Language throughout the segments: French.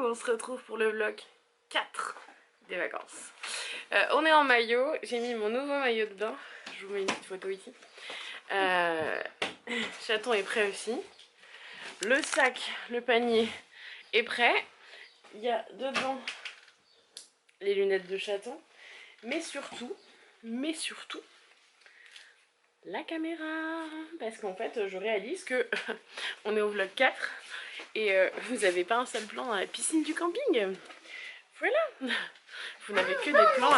on se retrouve pour le vlog 4 des vacances. On est en maillot, j'ai mis mon nouveau maillot de bain, je vous mets une petite photo ici. Chaton est prêt aussi. Le sac, le panier est prêt. Il y a dedans les lunettes de chaton, mais surtout, la caméra. Parce qu'en fait, je réalise que on est au vlog 4 et vous n'avez pas un seul plan dans la piscine du camping. Voilà. Vous n'avez que des plans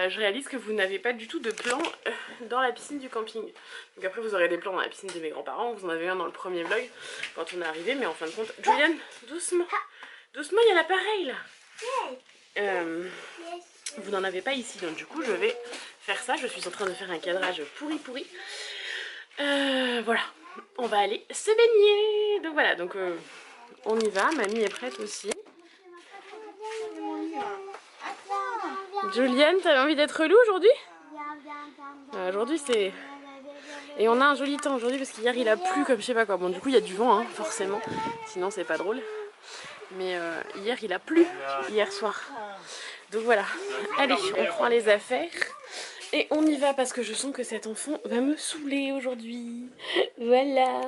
je réalise que vous n'avez pas du tout de plan dans la piscine du camping. Donc après vous aurez des plans dans la piscine de mes grands-parents. Vous en avez un dans le premier vlog quand on est arrivé, mais en fin de compte... Juliane, doucement. Doucement, il y a l'appareil là. Vous n'en avez pas ici, donc du coup je vais faire ça. Je suis en train de faire un cadrage pourri. Voilà, on va aller se baigner. Donc voilà, donc on y va. Mamie est prête aussi. Juliane, t'avais envie d'être relou aujourd'hui? Aujourd'hui c'est... Et on a un joli temps aujourd'hui parce qu'hier il a plu comme je sais pas quoi. Bon du coup il y a du vent hein, forcément, sinon c'est pas drôle. Mais hier il a plu, hier soir. Donc voilà, allez on prend les affaires et on y va parce que je sens que cet enfant va me saouler aujourd'hui. Voilà.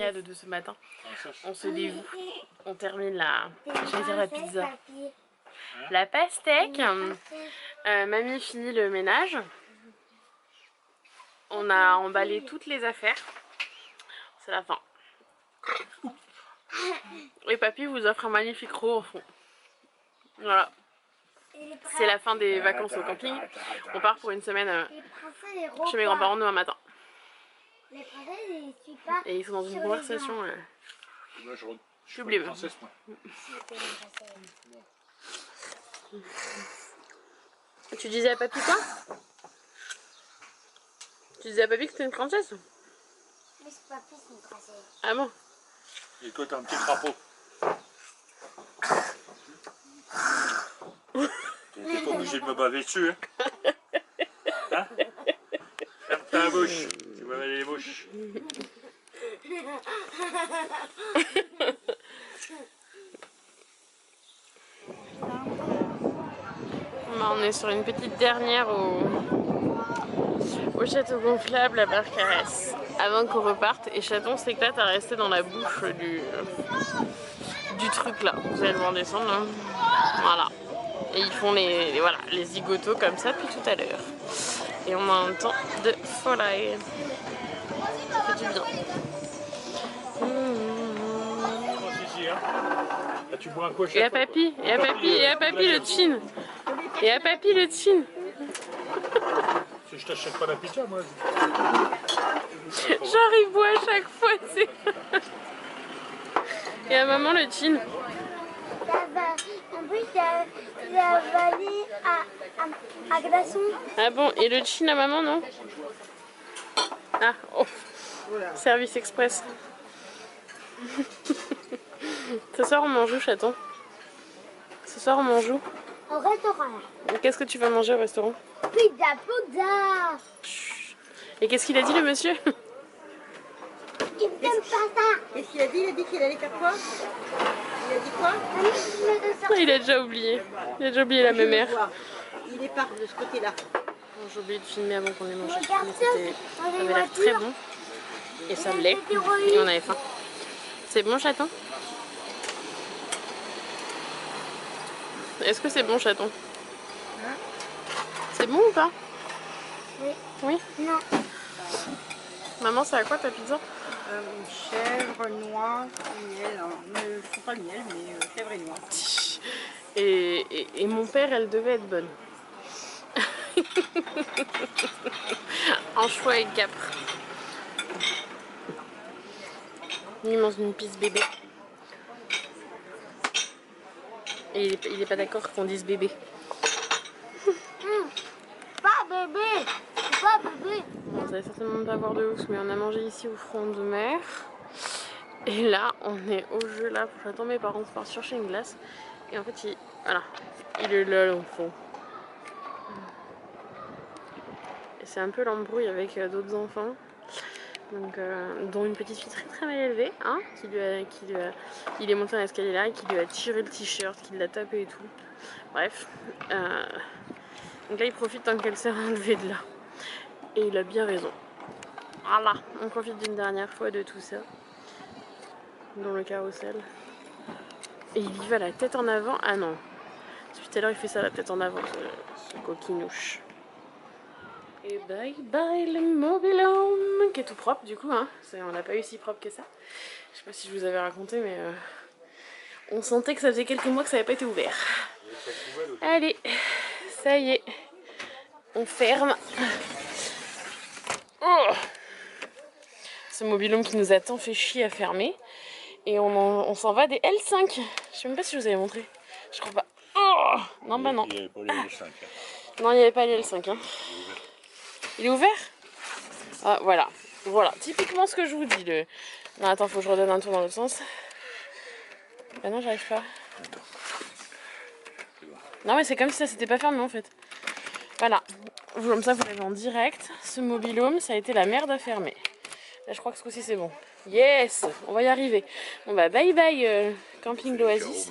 De ce matin, on se dévoue, on termine la, j'allais dire la pizza, la pastèque. Mamie finit le ménage, on a emballé toutes les affaires, c'est la fin. Et papy vous offre un magnifique rot au fond. Voilà. C'est la fin des vacances au camping. On part pour une semaine chez mes grands-parents demain matin. Les princesses, ils suivent pas. Et ils sont dans une conversation sublime. Tu disais à papy quoi? Tu disais à papy que c'était une princesse? Mais c'est pas plus une princesse. Ah bon? Et toi t'as un petit crapaud. T'es pas obligé de me baver dessus, hein? Hein? Ferme ta bouche, tu vas avaler les mouches. On est sur une petite dernière au château gonflable à Barcarès. Avant qu'on reparte, et Chaton s'éclate à rester dans la bouche du truc là. Vous allez le voir descendre là. Voilà. Et ils font les zigotos comme ça depuis tout à l'heure. Et on a un temps de folie. Ça fait du bien. Là, tu bois un coup à chaque Et à papy, et à papy, et à papy le chin. Et à papy le chin. Si je t'achète pas la pizza, moi. Genre il boit à chaque fois, c'est... Et à maman le chin. En plus, il a avalé à glaçon. Ah bon, et le chin à maman, non? Ah, oh. Service express. Ce soir on mange où, Chaton? Ce soir on mange où? Au restaurant. Qu'est-ce que tu vas manger au restaurant? Pizza, pizza. Et qu'est-ce qu'il a dit le monsieur? Il me donne pas ça. Qu'est-ce qu'il a dit? Il a dit qu'il allait faire quoi? Il a dit quoi? Il a déjà oublié. Il a déjà oublié la même mère. Il est par de ce côté-là. Bon, j'ai oublié de filmer avant qu'on ait mangé. Regarde Mais ça, ça avait l'air très bon. Et ça me l'est. Et on avait faim. C'est bon, Chaton? Est-ce que c'est bon, Chaton? C'est bon ou pas? Oui. Oui? Non. Maman, c'est à quoi ta pizza? Chèvre, noix, miel. Ne font pas miel, mais chèvre et noix. Et mon père, elle devait être bonne. Anchois et capre. Il mange une pisse bébé. Et il est pas d'accord qu'on dise bébé. Pas bébé. Pas bébé. Bon, vous allez certainement pas voir de ouf, mais on a mangé ici au front de mer. Et là, on est au jeu là. J'attends mes parents pour partir chercher une glace. Et en fait, voilà, il est là au fond. Et c'est un peu l'embrouille avec d'autres enfants. Donc, dont une petite fille très très mal élevée, hein, il est monté dans l'escalier là, et qui lui a tiré le t-shirt, qui l'a tapé et tout. Bref. Donc là, il profite tant qu'elle s'est enlevée de là. Et il a bien raison. Voilà, on profite d'une dernière fois de tout ça. Dans le carrousel. Et il y va la tête en avant. Ah non. Depuis tout à l'heure, il fait ça la tête en avant, ce coquinouche. Et bye bye le mobil-home, qui est tout propre du coup, hein. On l'a pas eu si propre que ça. Je sais pas si je vous avais raconté, mais on sentait que ça faisait quelques mois que ça n'avait pas été ouvert. Allez, ça y est, on ferme. Oh, ce mobil-home qui nous a tant fait chier à fermer. Et on s'en va des L5. Je sais même pas si je vous avais montré. Je crois pas. Oh, non, bah non. Il n'y avait pas les L5. Hein. Non, il n'y avait pas les L5. Hein. Il est ouvert? Ah, voilà. Voilà, typiquement ce que je vous dis. Non, attends, faut que je redonne un tour dans l'autre sens. Ah non, j'arrive pas. Non, mais c'est comme si ça s'était pas fermé en fait. Voilà. Comme ça, vous l'avez en direct. Ce mobil-home, ça a été la merde à fermer. Là, je crois que ce coup-ci, c'est bon. Yes! On va y arriver. Bon, bah, bye bye, Camping l'Oasis.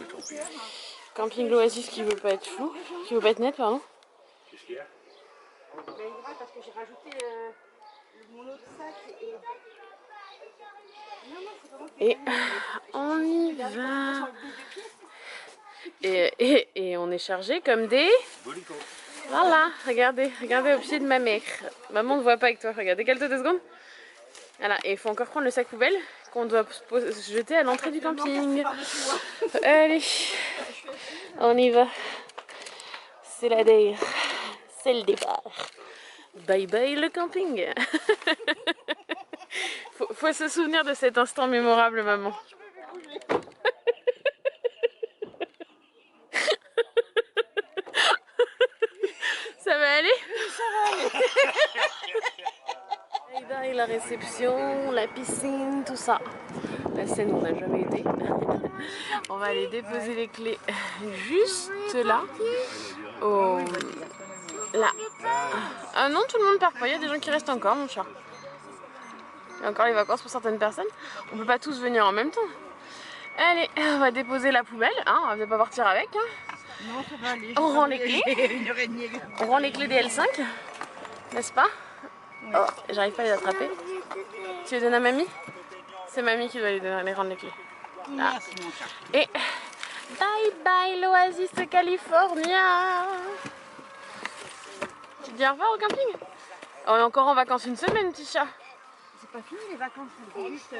Camping l'Oasis qui veut pas être flou. Qui veut pas être net, pardon. Qu'est-ce qu'il y a? Parce que j'ai rajouté mon autre sac Et on y va. Et on est chargé comme des... Voilà, regardez au pied de ma mère. Maman ne voit pas avec toi, regardez, décale-toi 2 secondes. Voilà, et il faut encore prendre le sac poubelle qu'on doit se jeter à l'entrée du camping. Allez, on y va. C'est la DER. C'est le départ. Bye bye le camping. Faut se souvenir de cet instant mémorable, maman. Ça va aller? Ça va aller. Bye bye la réception, la piscine, tout ça. La scène où on n'a jamais été. On va aller déposer les clés juste là. Oh. Là. Ah non, tout le monde part pas. Il y a des gens qui restent encore, mon chat. Il y a encore les vacances pour certaines personnes. On peut pas tous venir en même temps. Allez, on va déposer la poubelle. Hein, on va peut-être pas partir avec. Hein. Non, ça va aller. On rend les clés. On rend les clés des L5. N'est-ce pas? Oh, j'arrive pas à les attraper. Tu les donnes à mamie? C'est mamie qui doit les rendre les clés. Ah. Et bye bye l'oasis California. Tu dis au revoir au camping? On est encore en vacances une semaine, petit chat. C'est pas fini les vacances, c'est juste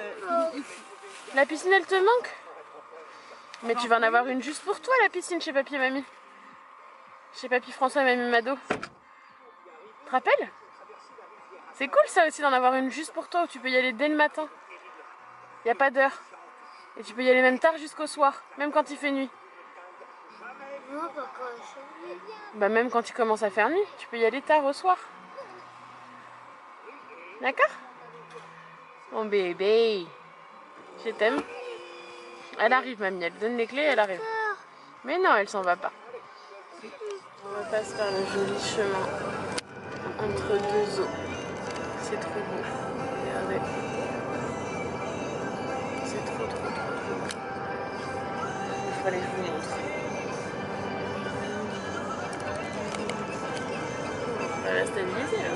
La piscine elle te manque? Mais tu vas en avoir une juste pour toi la piscine chez papy et mamie. Chez papy François et mamie Mado. Tu te rappelles? C'est cool ça aussi d'en avoir une juste pour toi où tu peux y aller dès le matin. Il n'y a pas d'heure. Et tu peux y aller même tard jusqu'au soir, même quand il fait nuit. Bah même quand il commence à faire nuit, tu peux y aller tard au soir. D'accord? Mon bébé. Je t'aime. Elle arrive mamie, elle donne les clés, elle arrive. Mais non, elle s'en va pas. On repasse par le joli chemin entre deux eaux. C'est trop beau. Regardez. C'est trop. Il fallait que je vous montre. On va la stabiliser là.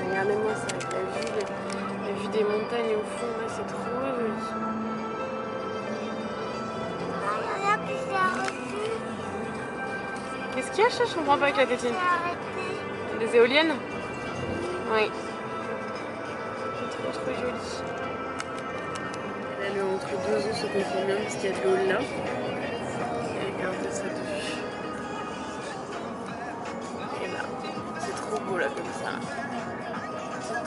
Regardez-moi ça, avec la vue des montagnes au fond, là c'est trop joli. Qu'est-ce qu'il y a, chat? Je comprends pas avec la tétine. Des éoliennes? Oui. C'est trop joli. Là, le entre deux eaux se confond bien parce qu'il y a de l'eau là. Et regardez ça de vue. Et là, c'est trop beau là comme ça. C'est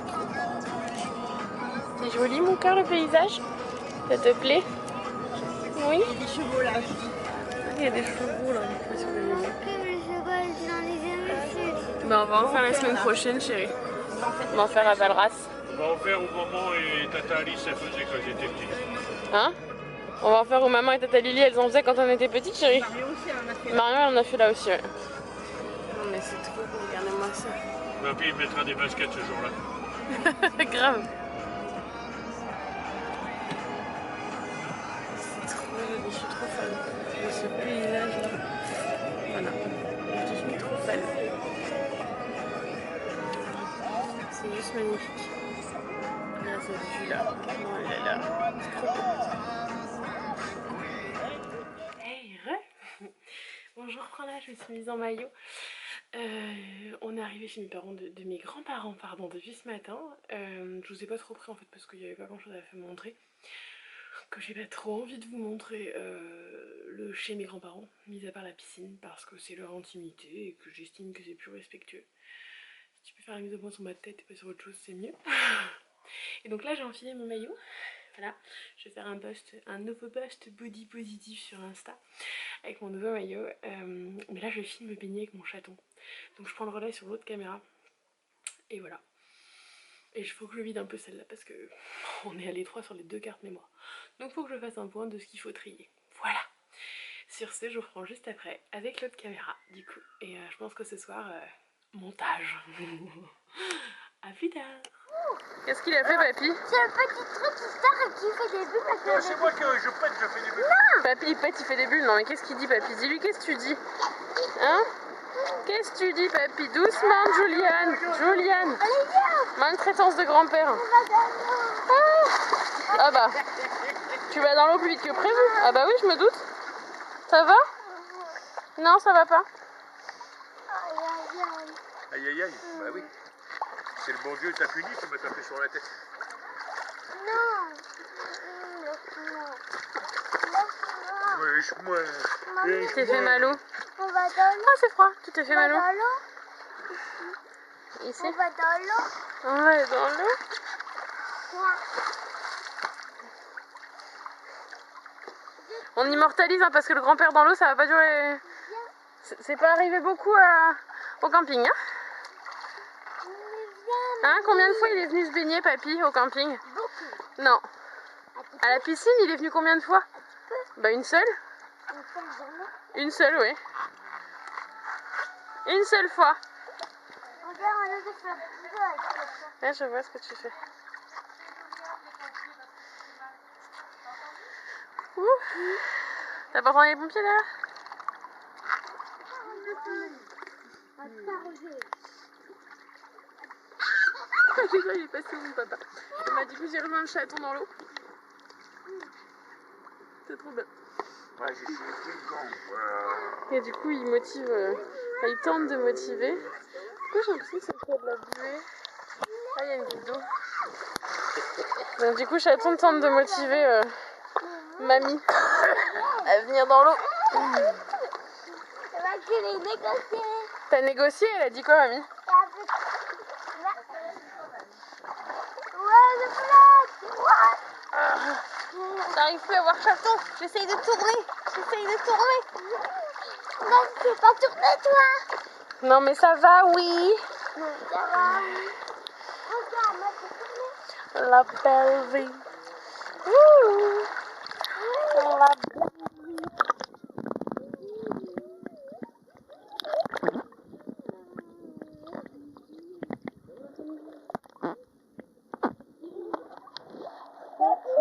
trop. C'est joli mon cœur le paysage? Ça te plaît? Oui? Il y a des chevaux là. Il y a des chevaux là. Bah, on va en faire la semaine prochaine, chérie. On va en faire à Valras. On va en faire où maman et tata Alice elles faisaient quand j'étais petit. Hein? On va en faire où maman et tata Lily elles en faisaient quand on était petites, chérie. Mario aussi, elle en a fait. Marion elle en a fait là aussi, ouais. Non mais c'est trop beau, regardez-moi ça. Papy il mettra des baskets ce jour-là. Grave. C'est trop joli, je suis trop fan de ce paysage là. Voilà, je suis trop fan. C'est juste magnifique. Regarde cette vue là. Oh là là, c'est trop beau. Hey, bonjour, Prana, je me suis mise en maillot. On est arrivé chez mes parents, de mes grands-parents, pardon, depuis ce matin. Je vous ai pas trop pris en fait parce qu'il n'y avait pas grand chose à vous montrer. Que j'ai pas trop envie de vous montrer chez mes grands-parents, mis à part la piscine, parce que c'est leur intimité et que j'estime que c'est plus respectueux. Si tu peux faire la mise au point sur ma tête et pas sur autre chose, c'est mieux. Et donc là j'ai enfilé mon maillot. Voilà, je vais faire un nouveau post body positif sur Insta avec mon nouveau maillot. Mais là je filme me baigner avec mon chaton. Donc je prends le relais sur l'autre caméra. Et voilà. Et il faut que je vide un peu celle-là parce que on est à l'étroit sur les deux cartes mémoire. Donc il faut que je fasse un point de ce qu'il faut trier. Voilà. Sur ce, je vous reprends juste après avec l'autre caméra du coup. Et je pense que ce soir, montage. A plus tard. Qu'est-ce qu'il a fait, papy? C'est un petit truc qui sort et qui fait des bulles. C'est moi que je pète, je fais des bulles. Non. Papy il pète, il fait des bulles. Non mais qu'est-ce qu'il dit, papy? Dis-lui, qu'est-ce que tu dis? Hein? Qu'est-ce que tu dis, papy? Doucement, Juliane. Juliane. Maltraitance de grand-père. Ah bah. Tu vas dans l'eau plus vite que prévu. Ah bah oui, je me doute. Ça va? Non, ça va pas. Aïe aïe aïe, bah oui. c'est le bon Dieu t'a puni, tu m'as tapé sur la tête. Non. Laisse-moi. Laisse-moi. Wesh-moi. Maman, Tu t'es fait mal où? on va dans l'eau. Ah, c'est froid. Tu t'es fait On va mal où? dans l'eau. Ici? On va dans l'eau. On va aller dans l'eau. Là. On immortalise hein, parce que le grand-père dans l'eau, ça va pas durer. C'est pas arrivé beaucoup au camping. Hein? Hein, combien de fois il est venu se baigner, papy, au camping? Beaucoup. Non. À la piscine, il est venu combien de fois? Bah une seule. On fait dans l'eau. Une seule, oui. Une seule fois. Regarde, on a fait un peu avec ça. Là, je vois ce que tu fais. Ouh. T'as pas entendu les pompiers là? J'ai cru qu'il est passé où mon papa? Il m'a dit que j'ai rejoint le chaton dans l'eau. C'est trop bien. Ouais, j'ai fait le camp. Et du coup, il motive, il tente de motiver. Pourquoi j'ai l'impression que c'est de la buée? Ah, il y a une goutte d'eau. Donc du coup, chaton tente de motiver mamie à venir dans l'eau. Ça va que les négocier. T'as négocié? Elle a dit quoi, mamie? Ouais, le plat. T'arrives plus à voir chaton. J'essaye de tourner. Non, tu peux pas tourner, toi. Non, mais ça va, oui. Non, ça va, oui. Regarde, moi, je peux tourner. La belle vie. Ouh. La belle vie.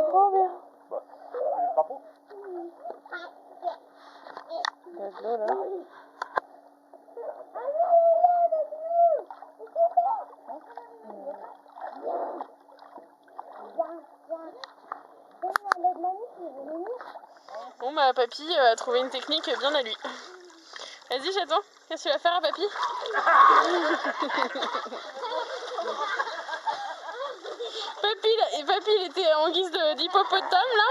Trop bien. Le crapaud? Il y a de l'eau là. Bon bah papy a trouvé une technique bien à lui. Vas-y chaton, qu'est-ce que tu vas faire à papy? Papy il était en guise d'hippopotame là.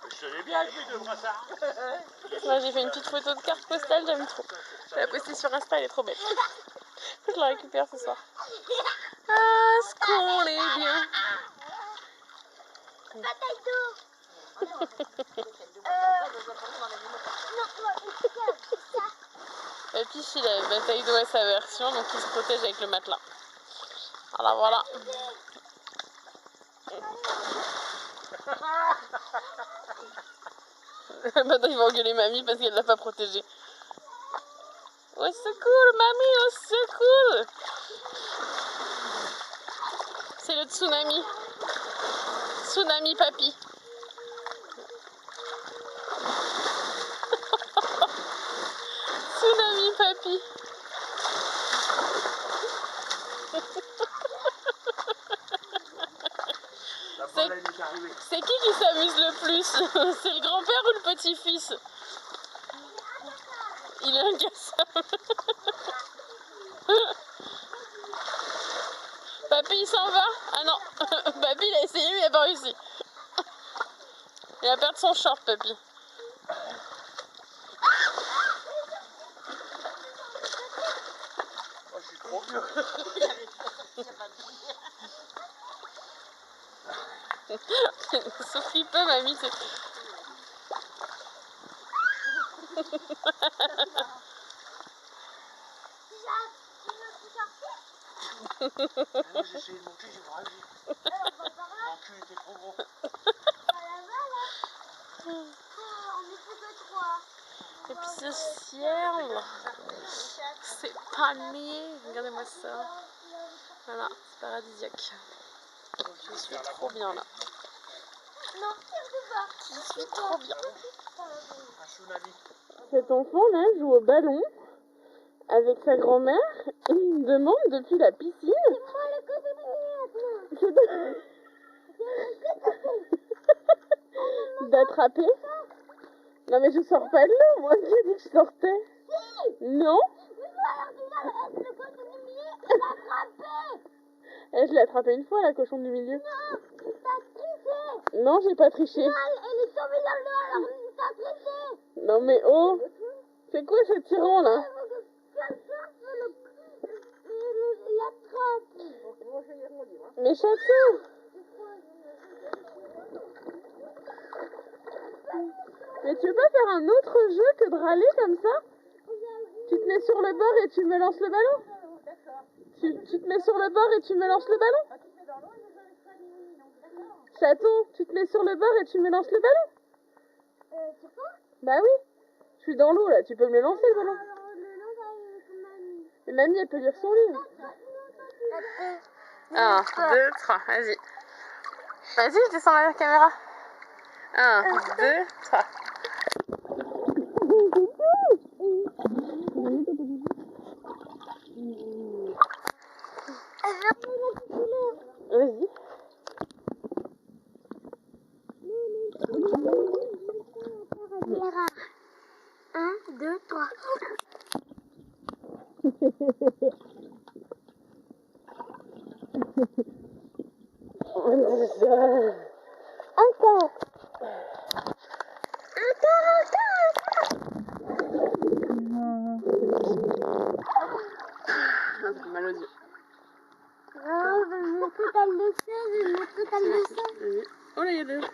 Je savais bien que je devrais ça. Moi j'ai fait une petite photo de carte postale, j'aime trop. Je vais la poster sur Insta, elle est trop belle. Je la récupère ce soir. Ah, ce qu'on est bien. Bataille d'eau. Papy il a la bataille d'eau à sa version, donc il se protège avec le matelas. Voilà, voilà. Maintenant il va engueuler mamie parce qu'elle l'a pas protégé. Au secours mamie, au secours. C'est le tsunami. Tsunami papy. Tsunami papy. C'est qui s'amuse le plus? C'est le grand-père ou le petit-fils? Il est incassable. Papy il s'en va? Ah non, papy il a essayé mais il n'a pas réussi. Il va perdre son short papy. Oh, je suis trop vieux. Souffle peu mamie. Moi j'ai essayé de monter, j'ai pas réussi. Mon cul était trop gros. On est plus que 3. Et puis ce ciel, c'est palmier. Regardez-moi ça. Voilà, c'est paradisiaque. Je suis trop bien là. Non, tire de bas. Je suis trop bien. Un tsunami. Cet enfant là joue au ballon avec sa grand-mère et il me demande depuis la piscine. C'est moi le coton D'attraper. Non mais je sors pas de l'eau, moi j'ai dit que je sortais. Non. Mais Le cochon du milieu, il l'a attrapé. Eh, je l'ai attrapé une fois, la cochon du milieu. Non, t'as triché. Non, j'ai pas triché. Non, elle est tombée dans l'eau, alors t'as triché. Non mais oh, c'est quoi ce tyran là? L'attrape. Mais chaton! Mais tu veux pas faire un autre jeu que de râler comme ça? Tu te mets sur le bord et tu me lances le ballon? Tu te mets sur le bord et tu me lances le ballon? Chaton, tu te mets sur le bord et tu me lances le ballon? Sur quoi? Bah oui, je suis dans l'eau là, tu peux me le lancer le ballon. Et mamie elle peut lire son livre. 1, 2, 3, vas-y. Vas-y, je descends la caméra. 1, 2, 3. Vas-y. Caméra. 1, 2, 3. Encore. Ça fait mal aux yeux. Oh, je vais mettre tout à l'essai, Vas-y. Oh là, il y a de l'eau.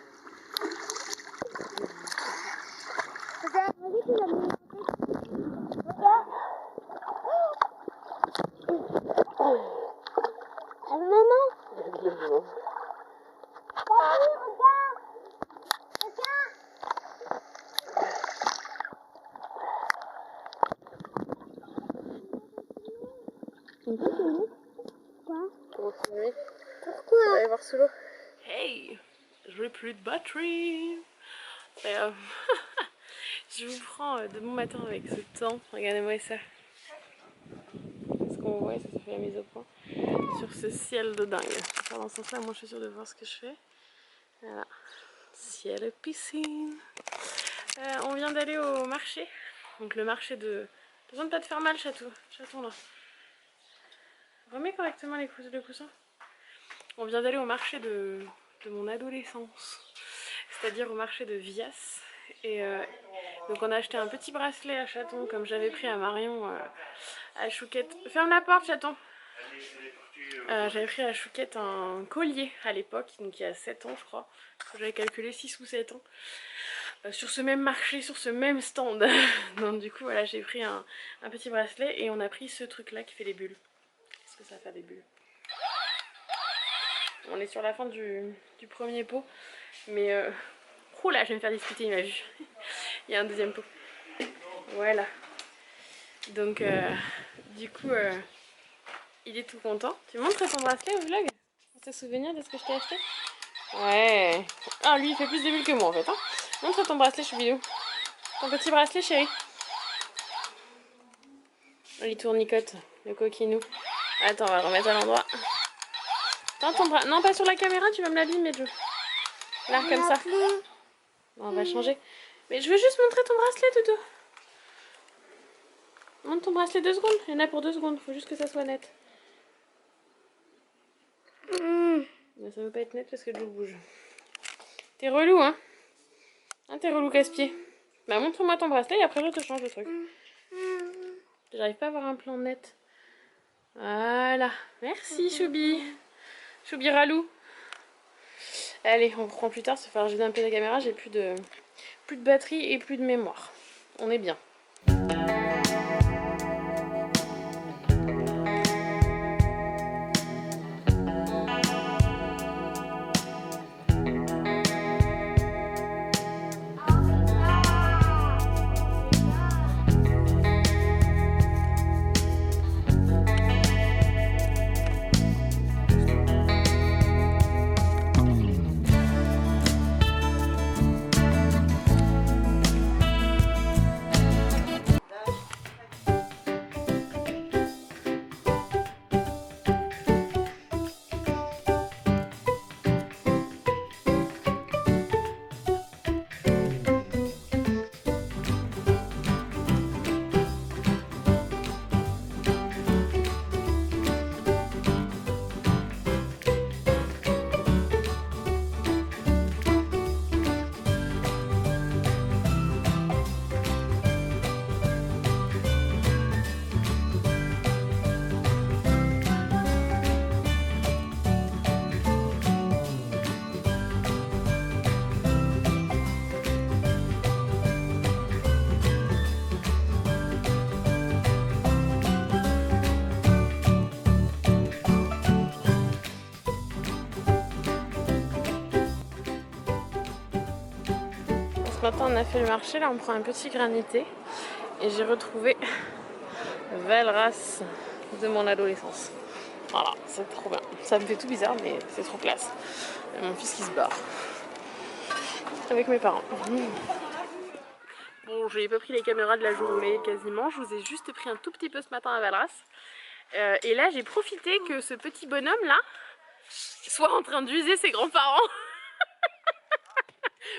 Vous avez vu qu'il a mis maman. Regarde. Quoi? Comment filmer? Pourquoi? On va aller voir sous l'eau. Hey, j'ai plus de batterie. Et je vous prends de bon matin avec ce temps. Regardez-moi ça. Ce qu'on voit, ça fait la mise au point. Sur ce ciel de dingue. Enfin, dans ce sens-là, moi je suis sûre de voir ce que je fais. Voilà. Ciel et piscine. On vient d'aller au marché. Donc le marché de... T'as besoin de pas te faire mal, chaton là. Remets correctement le coussin. On vient d'aller au marché de mon adolescence. C'est-à-dire au marché de Vias. Et donc on a acheté un petit bracelet à chaton comme j'avais pris à Marion à Chouquette. Ferme la porte, chaton. J'avais pris à Chouquette un collier à l'époque, donc il y a 7 ans je crois. J'avais calculé 6 ou 7 ans. Sur ce même marché, sur ce même stand. Donc du coup voilà, j'ai pris un petit bracelet et on a pris ce truc là qui fait des bulles. Qu'est-ce que ça fait des bulles? On est sur la fin du premier pot. Mais ouh là, je vais me faire discuter, il m'a vu. Il y a un deuxième pot. Voilà. Donc du coup il est tout content. Tu montres ton bracelet au vlog pour te souvenir de ce que je t'ai acheté? Ouais. Ah lui il fait plus de bulles que moi en fait hein. Montre ton bracelet Choubidou. Ton petit bracelet chérie. Il tournicote, le coquinou. Attends, on va le remettre à l'endroit. Attends, ton bras... Non, pas sur la caméra, tu vas me l'abîmer, Joe. Là, comme ça. Bon, on va changer. Mais je veux juste montrer ton bracelet, Doudou. Montre ton bracelet 2 secondes. Il y en a pour 2 secondes, faut juste que ça soit net. Mais ça veut pas être net parce que Joe bouge. T'es relou, hein? T'es relou casse-pied. Bah, montre-moi ton bracelet et après je te change le truc. J'arrive pas à avoir un plan net. Voilà. Merci, Choubi. Choubi Ralou. Allez, on reprend plus tard. Ça va falloir que je vide un peu la caméra. J'ai plus de batterie et plus de mémoire. On est bien. matin on a fait le marché, là on prend un petit granité et j'ai retrouvé Valras de mon adolescence. Voilà, c'est trop bien. Ça me fait tout bizarre mais c'est trop classe. Et mon fils qui se barre avec mes parents. Bon, je n'ai pas pris les caméras de la journée quasiment, je vous ai juste pris un tout petit peu ce matin à Valras. Et là j'ai profité que ce petit bonhomme là soit en train d'user ses grands-parents.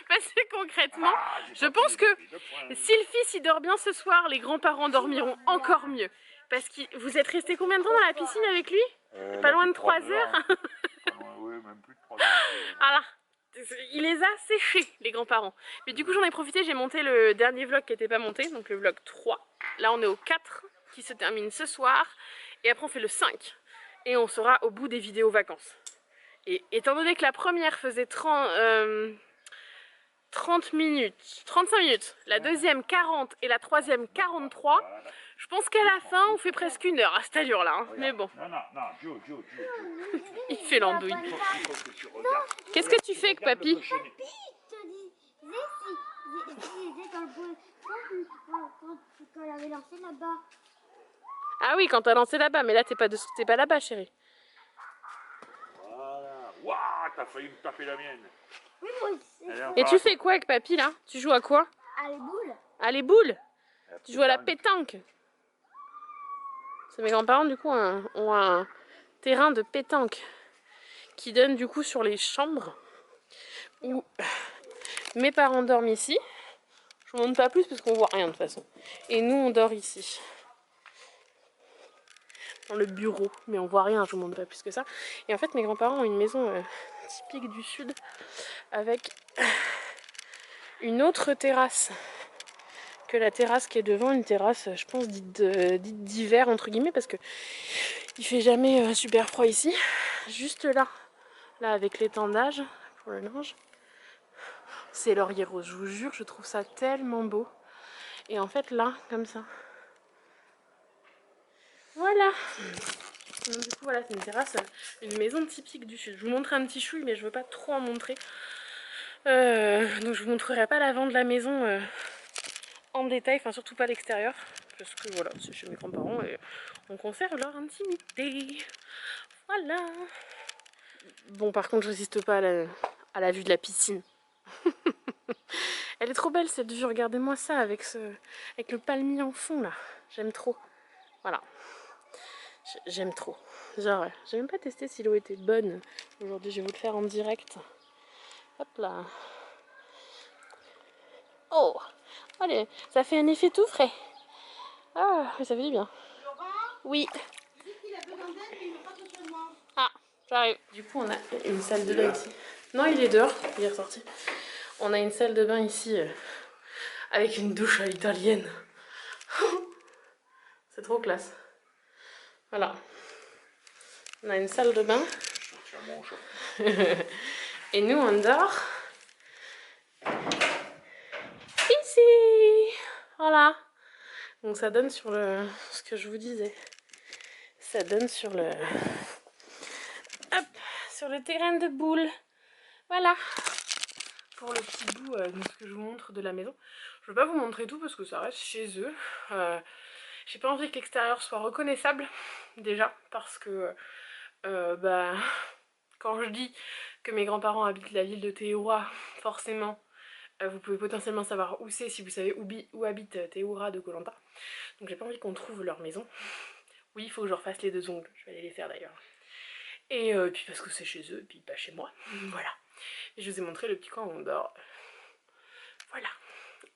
Parce que concrètement, je pense que si le fils il dort bien ce soir, les grands-parents dormiront encore mieux. Parce que vous êtes resté combien de temps dans la piscine avec lui? Pas loin de 3 heures. Oui, même plus de 3 heures. Voilà. Il les a séchés, les grands-parents. Mais du coup, j'en ai profité, j'ai monté le dernier vlog qui n'était pas monté, donc le vlog 3. Là, on est au 4 qui se termine ce soir. Et après, on fait le 5. Et on sera au bout des vidéos vacances. Et étant donné que la première faisait 30 minutes, 35 minutes, la deuxième 40 et la troisième 43, je pense qu'à la fin, on fait presque 1 heure à cette allure-là. Hein. Mais bon. Non, Joe. Il fait l'andouille. Qu'est-ce que tu fais avec papy? Papy, je te disais si j'étais dans le bon quand elle avait lancé là-bas. Ah oui, quand t'as lancé là-bas, mais là t'es pas là-bas, chérie. Voilà. Waouh, t'as failli me taper la mienne. Oui, moi aussi. Et tu fais quoi avec papy là? Tu joues à quoi? Ah, les boules. Ah, les boules? Tu joues à la pétanque? Mes grands-parents du coup ont un terrain de pétanque qui donne du coup sur les chambres où mes parents dorment ici. Je vous montre pas plus parce qu'on voit rien de toute façon. Et nous on dort ici. Dans le bureau, mais on voit rien, je vous montre pas plus que ça. Et en fait mes grands-parents ont une maison typique du sud avec une autre terrasse que la terrasse qui est devant, une terrasse je pense dite d'hiver entre guillemets parce que il fait jamais super froid ici. Juste là avec l'étendage pour le linge, c'est laurier rose, je vous jure, je trouve ça tellement beau. Et en fait là, comme ça, voilà. Donc du coup voilà, c'est une terrasse, une maison typique du sud. Je vous montre un petit chouille mais je veux pas trop en montrer. Donc je vous montrerai pas l'avant de la maison en détail, enfin surtout pas l'extérieur. Parce que voilà, c'est chez mes grands-parents et on conserve leur intimité. Voilà. Bon par contre je résiste pas à la vue de la piscine. Elle est trop belle cette vue, regardez-moi ça avec le palmier en fond là. J'aime trop. Voilà. J'aime trop. Genre, j'ai même pas testé si l'eau était bonne. Aujourd'hui, je vais vous le faire en direct. Hop là. Oh, allez, ça fait un effet tout frais. Ah, mais ça fait du bien. Oui. Ah, j'arrive. Du coup, on a une salle de bain ici. Non, il est dehors, il est ressorti. On a une salle de bain ici avec une douche à l'italienne. C'est trop classe. Voilà. On a une salle de bain. Et nous on dort ici. Voilà. Donc ça donne sur ce que je vous disais. Ça donne sur sur le terrain de boules. Voilà. Pour le petit bout de ce que je vous montre de la maison. Je ne vais pas vous montrer tout parce que ça reste chez eux. J'ai pas envie que l'extérieur soit reconnaissable déjà parce que quand je dis que mes grands-parents habitent la ville de Théoura, forcément vous pouvez potentiellement savoir où c'est si vous savez où habite Théoura de Koh-Lanta. Donc j'ai pas envie qu'on trouve leur maison. Oui, il faut que je refasse les 2 ongles, je vais aller les faire d'ailleurs. Et puis parce que c'est chez eux et puis pas chez moi. Voilà. Et je vous ai montré le petit coin où on dort. Voilà.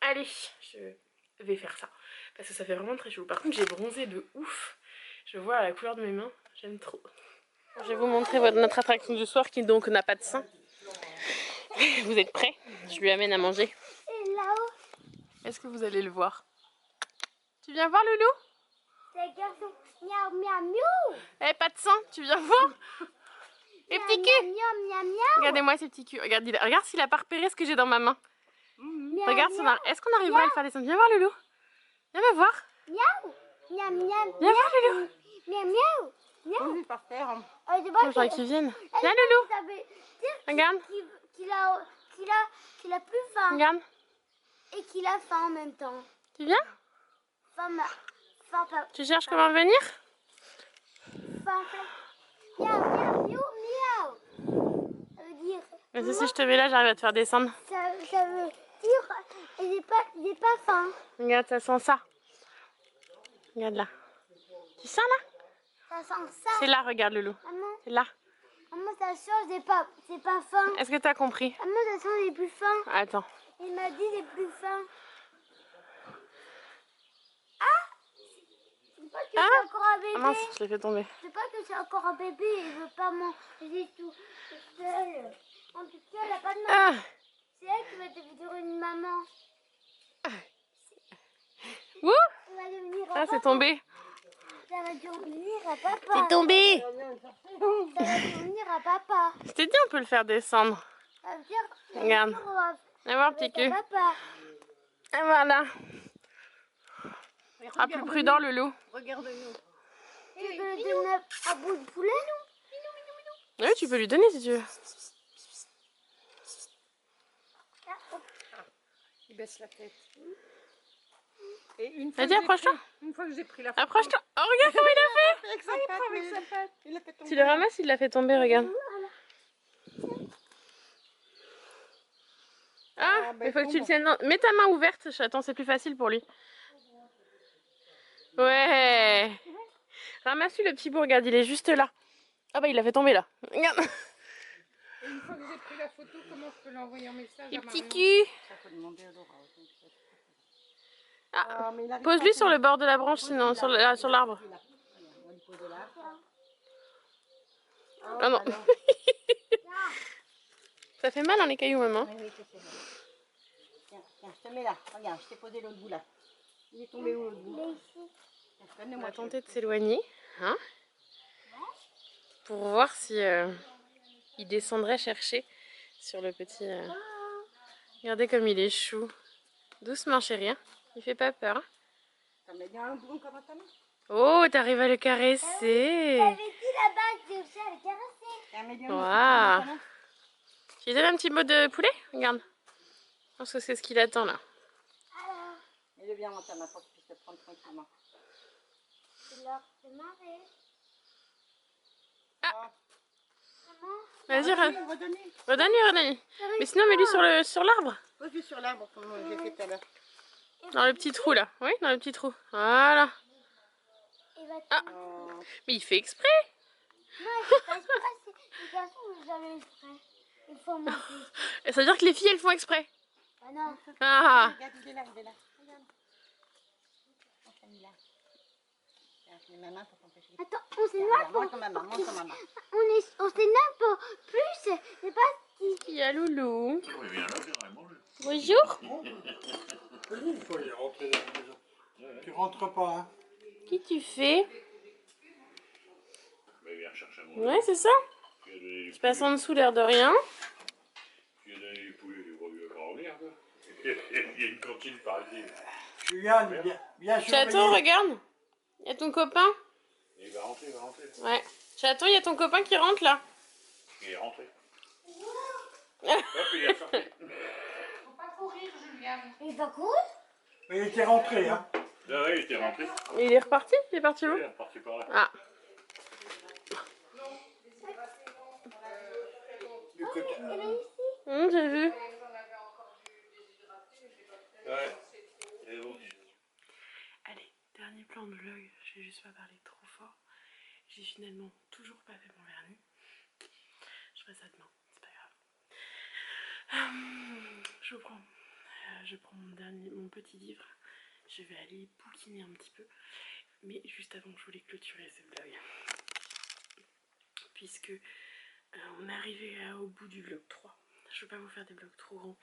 Allez, je vais faire ça. Parce que ça fait vraiment très chaud. Par contre, j'ai bronzé de ouf. Je vois à la couleur de mes mains. J'aime trop. Je vais vous montrer notre attraction du soir qui donc n'a pas de sein. Vous êtes prêts? Je lui amène à manger. Et là-haut, Est-ce que vous allez le voir? Tu viens voir Loulou? les garçons, miaou, miaou, miaou. Eh, pas de sein, tu viens voir? Et Miaou, petit cul! miaou, miaou, miaou. Regardez-moi ces petits culs. Regarde s'il a pas repéré ce que j'ai dans ma main. Miaou, Regarde, miaou, est-ce qu'on arrivera à le faire descendre? Viens voir Loulou. Viens me voir. miaou, miaou, miaou, Viens voir Loulou. miaou, miaou, miaou. Oui, par terre. De base, J'aimerais qu'ils viennent. elle Viens Loulou. savait dire Regarde. qu'il a plus faim. Regarde. et qu'il a faim en même temps. Tu viens? Faim, faim, Tu cherches comment venir? faim, miaou, miaou, miaou. Ça veut dire... Vas-y, si je te mets là, j'arrive à te faire descendre. Ça veut dire... J'ai pas faim. Regarde, ça sent ça. Regarde là. Tu sens là? Ça sent ça. C'est là, regarde Loulou. Maman, C'est là. maman, ça sent, c'est pas faim. Est-ce que tu as compris? Maman, ça sent les plus fins. Attends. Il m'a dit les plus fins. C'est pas que c'est encore un bébé. Ah mince, je l'ai fait tomber. C'est pas que c'est encore un bébé. Il veut pas manger tout seul. En tout cas, elle a pas de maman. Ah. C'est elle qui va devenir une maman. Ouh. Elle va devenir un Ah, papa. c'est tombé. Ça va devenir un papa. C'est tombé. Ça va devenir un papa. Je t'ai dit, on peut le faire descendre. Ça veut dire... Regarde. Viens voir, petit cul. Papa. Et voilà. Mais Ah, plus prudent, Loulou. Regarde-nous. Tu veux lui donner un bout de poulet, Oui, tu peux lui donner si tu veux. Il baisse la tête. Et une fois Vas-y, que j'ai approche-toi. pris- Une fois que j'ai pris la photo. Approche-toi. Oh, regarde comment il a fait. Avec sa patte, avec sa patte. Il a fait tomber. Tu le ramasses, il l'a fait tomber, regarde. Ah, bah, il faut que tu le tombe. tiennes. Mets ta main ouverte, chaton, c'est plus facile pour lui. Ouais. Ramasse-lui le petit bout, regarde, il est juste là. Ah bah il l'a fait tomber là. Regarde. Et une fois que j'ai pris la photo, comment je peux l'envoyer en message Le à petit Marion? cul. Ça faut demander à Laura. Ah, Mais il arrive pose-lui pas, sur le bord de la branche, sinon sur l'arbre. il a- On va lui poser là. Ah non. Ça fait mal hein, les cailloux même. Hein. Oui, c'est ça. Tiens, tiens, je te mets là. Regarde, je t'ai posé l'autre bout là. Il est tombé où l'autre bout? Tiens, On donne-moi, va tenter de s'éloigner. Hein, pour voir si il descendrait chercher sur le petit... Regardez comme il est chou. Doucement chérie. Hein. Il fait pas peur. Hein. T'en mets bien un bout encore à ta main? Oh, t'arrives à le caresser. T'avais dit là-bas que tu allais caresser. Tiens, mets bien Waouh. un bout à ta main. Tu lui donnes un petit mot de poulet? Regarde. Je pense que c'est ce qu'il attend là. Alors, Mets-le bien dans ta main pour que tu puisses le prendre tranquillement. c'est l'heure de marrer. Ah. Maman, Vas-y, Redonnez. redonne-lui. Mais sinon, mets-lui sur l'arbre. Pose-le sur l'arbre comme j'ai fait tout à l'heure. Dans le petit trou là. Oui, dans le petit trou. Voilà. il va te... Ah. Oh. Mais il fait exprès. Non, il faut pas exprès. Les garçons, vous avez exprès. Il faut monter. Ça veut dire que les filles, elles font exprès. Ah non. Ah. Regarde, il est là, il est là. Regarde. Oh, ça, il est là. Tiens, je mets ma main pour t'empêcher. Attends, on s'énerve Regarde, pour... mange ton maman, mange ton maman. On s'énerve pour plus. C'est pas... Il y a Loulou. Il vient là, viens manger. Bonjour. Une fois, il est rentré dans la maison. Tu rentres pas, hein? Qui tu fais? Mais viens chercher à manger. Ouais, c'est ça. Tu lui as donné les Je passe en dessous l'air de rien. Tu lui as donné les poulets, tu crois qu'il va pas revenir, quoi. Il y a une cantine par ici. Julien, bien Chaton, surveillé. regarde. Il y a ton copain. Il va rentrer, il va rentrer. Ouais. Chaton, il y a ton copain qui rentre là. Il est rentré. Hop, il est sorti. Faut pas courir, Julien. Il va courir. Mais il était rentré, hein? Là, ouais, il était rentré. Et il est reparti? Il est parti où? Il est reparti par là. Ah. Du côté. J'ai vu. Ouais. Et bon. Allez, dernier plan de vlog. Je vais juste pas parler trop fort. J'ai finalement toujours pas fait mon vernis. Je ferai ça demain, c'est pas grave. Je prends mon petit livre. Je vais aller bouquiner un petit peu. Mais juste avant, je voulais clôturer ce vlog. Puisque on est arrivé au bout du vlog 3. Je ne veux pas vous faire des vlogs trop grands.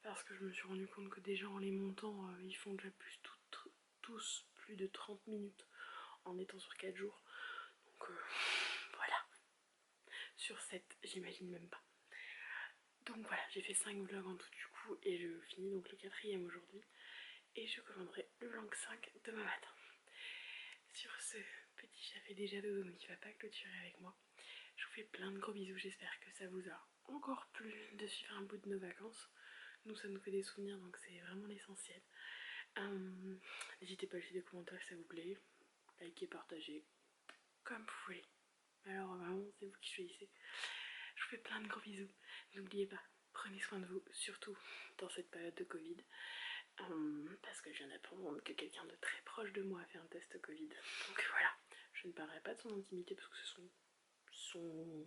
Parce que je me suis rendu compte que déjà en les montant, ils font déjà tous plus de 30 minutes en étant sur 4 jours. Donc voilà. Sur 7, j'imagine même pas. Donc voilà, j'ai fait 5 vlogs en tout du coup. Et je finis donc le 4e aujourd'hui. Et je commanderai le vlog 5 demain matin. Sur ce, petit chat fait déjà dodo, donc il va pas clôturer avec moi. Je vous fais plein de gros bisous, j'espère que ça vous a encore plu de suivre un bout de nos vacances. Nous, ça nous fait des souvenirs, donc c'est vraiment l'essentiel. N'hésitez pas à laisser des commentaires si ça vous plaît. Likez, partagez, comme vous voulez. Alors vraiment, c'est vous qui choisissez. Je vous fais plein de gros bisous. N'oubliez pas, prenez soin de vous, surtout dans cette période de Covid. Parce que je viens d'apprendre que quelqu'un de très proche de moi a fait un test Covid. Donc voilà, je ne parlerai pas de son intimité parce que ce sont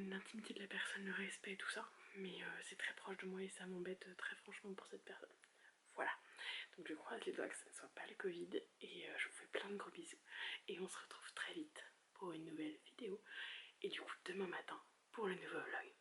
l'intimité de la personne, le respect, tout ça. Mais c'est très proche de moi et ça m'embête très franchement pour cette personne. Voilà, donc je croise les doigts que ça ne soit pas le Covid et je vous fais plein de gros bisous. Et on se retrouve très vite pour une nouvelle vidéo et du coup demain matin pour le nouveau vlog.